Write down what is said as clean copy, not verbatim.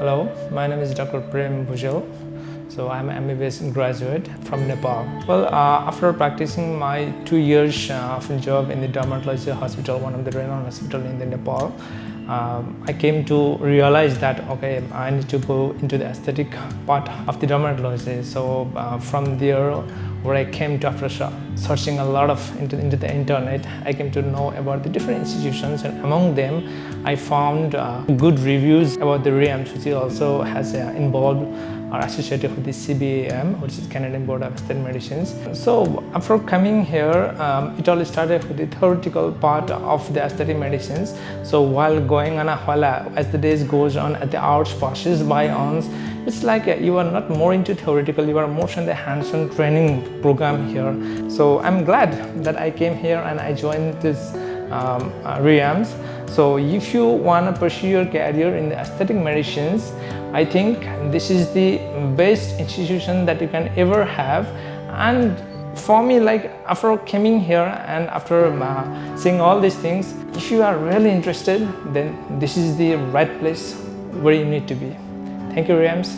Hello, my name is Dr. PREM BHUJEL. So I'm an MBBS graduate from Nepal. Well, after practicing my 2 years of job in the dermatology hospital, one of the renowned hospital in the Nepal, I came to realize that okay, I need to go into the aesthetic part of the dermatology. So from there, where I came to, after searching a lot of into the internet, I came to know about the different institutions, and among them I found good reviews about the Riams, which also has involved or associated with the CBAM, which is Canadian Board of Aesthetic Medicines. So after coming here, it all started with the theoretical part of the aesthetic medicines. So while as the days goes on, as the hours passes by on, it's like you are not more into theoretical, you are more on the hands-on training program here. So I'm glad that I came here and I joined this Riams. So if you want to pursue your career in the aesthetic medicines, I think this is the best institution that you can ever have. And for me, like after coming here and after seeing all these things, if you are really interested, then this is the right place where you need to be. Thank you, Riams.